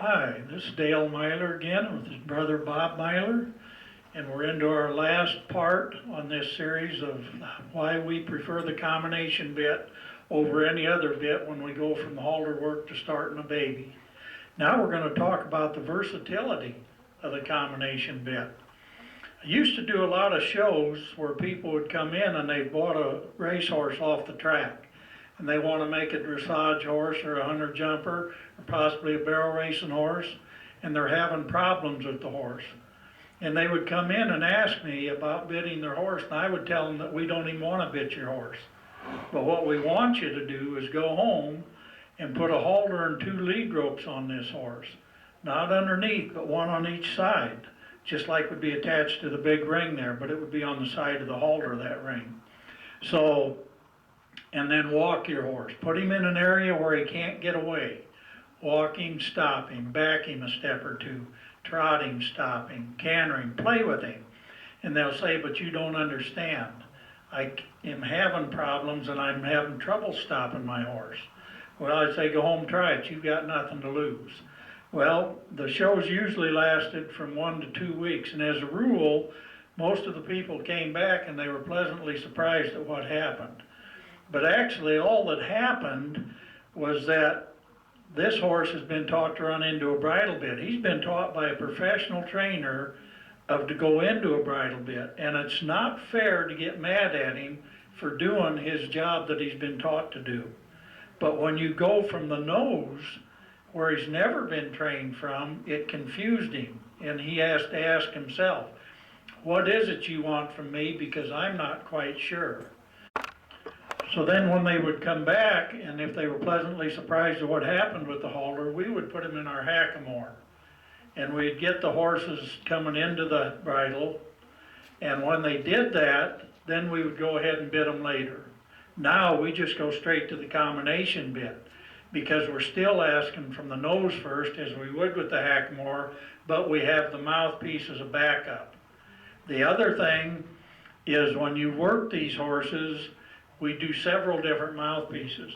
Hi, this is Dale Myler again with his brother Bob Myler, and we're into our last part on this series of why we prefer the combination bit over any other bit when we go from the halter work to starting a baby. Now we're going to talk about the versatility of the combination bit. I used to do a lot of shows where people would come in and they bought a racehorse off the track, and they want to make a dressage horse or a hunter jumper or possibly a barrel racing horse, and they're having problems with the horse. And they would come in and ask me about bitting their horse, and I would tell them that we don't even want to bit your horse. But what we want you to do is go home and put a halter and 2 lead ropes on this horse. Not underneath, but one on each side, just like would be attached to the big ring there, but it would be on the side of the halter, that ring. So, and then walk your horse. Put him in an area where he can't get away. Walk him, stop him, back him a step or two, trot him, stop him, canter him, play with him. And they'll say, but you don't understand. I am having problems and I'm having trouble stopping my horse. Well, I'd say, go home, try it. You've got nothing to lose. Well, the shows usually lasted from 1 to 2 weeks, and as a rule, most of the people came back and they were pleasantly surprised at what happened. But actually, all that happened was that this horse has been taught to run into a bridle bit. He's been taught by a professional trainer to go into a bridle bit, and it's not fair to get mad at him for doing his job that he's been taught to do. But when you go from the nose, where he's never been trained from, it confused him, and he has to ask himself, what is it you want from me, because I'm not quite sure. So then when they would come back, and if they were pleasantly surprised at what happened with the halter, we would put them in our hackamore. And we'd get the horses coming into the bridle, and when they did that, then we would go ahead and bit them later. Now we just go straight to the combination bit, because we're still asking from the nose first, as we would with the hackamore, but we have the mouthpiece as a backup. The other thing is when you work these horses, we do several different mouthpieces.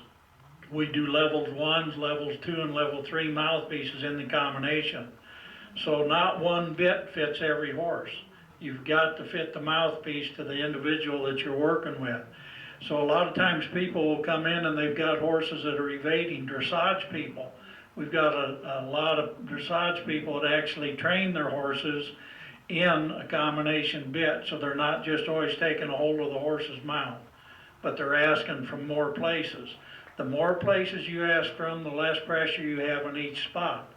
We do levels 1, levels 2, and level 3 mouthpieces in the combination. So not one bit fits every horse. You've got to fit the mouthpiece to the individual that you're working with. So a lot of times people will come in and they've got horses that are evading dressage people. We've got a lot of dressage people that actually train their horses in a combination bit, so they're not just always taking a hold of the horse's mouth, but they're asking from more places. The more places you ask from, the less pressure you have on each spot.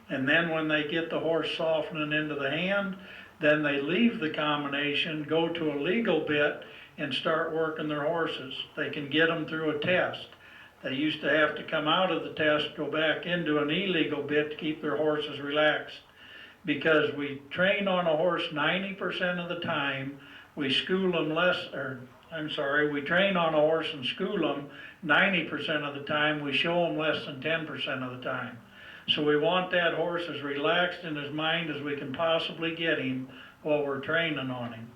And then when they get the horse softening into the hand, then they leave the combination, go to a legal bit, and start working their horses. They can get them through a test. They used to have to come out of the test, go back into an illegal bit to keep their horses relaxed. Because we train on a horse 90% of the time, we school them we train on a horse and school them 90% of the time, we show them less than 10% of the time. So we want that horse as relaxed in his mind as we can possibly get him while we're training on him.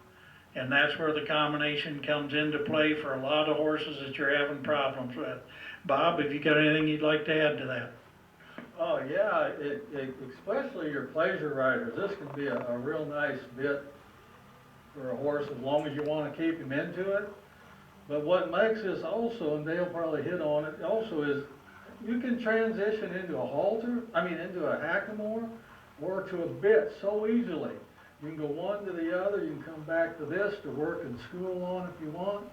And that's where the combination comes into play for a lot of horses that you're having problems with. Bob, have you got anything you'd like to add to that? Oh yeah, especially your pleasure riders. This can be a real nice bit for a horse as long as you want to keep him into it. But what makes this also, and Dale probably hit on it, also is you can transition into into a hackamore or to a bit so easily. You can go one to the other, you can come back to this to work and school on if you want.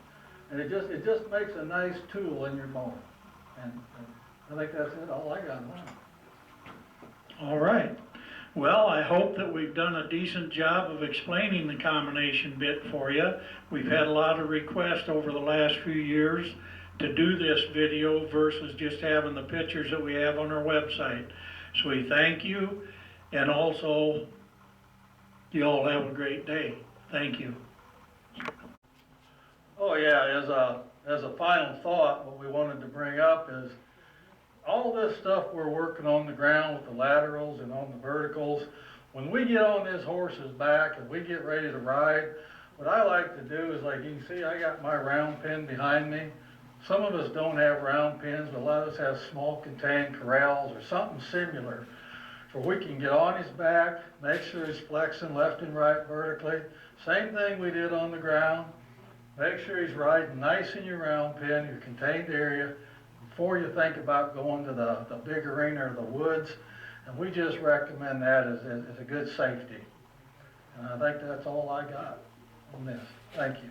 And it just makes a nice tool in your mowing. And I think that's it, all I got on it. All right. Well, I hope that we've done a decent job of explaining the combination bit for you. We've had a lot of requests over the last few years to do this video versus just having the pictures that we have on our website. So we thank you, and also you all have a great day. Thank you. Oh yeah, as a final thought, what we wanted to bring up is all this stuff we're working on the ground with the laterals and on the verticals. When we get on this horse's back and we get ready to ride, what I like to do is, like you can see, I got my round pin behind me. Some of us don't have round pins, but a lot of us have small contained corrals or something similar for we can get on his back, make sure he's flexing left and right vertically. Same thing we did on the ground. Make sure he's riding nice in your round pen, your contained area, before you think about going to the big arena or the woods. And we just recommend that as a good safety. And I think that's all I got on this. Thank you.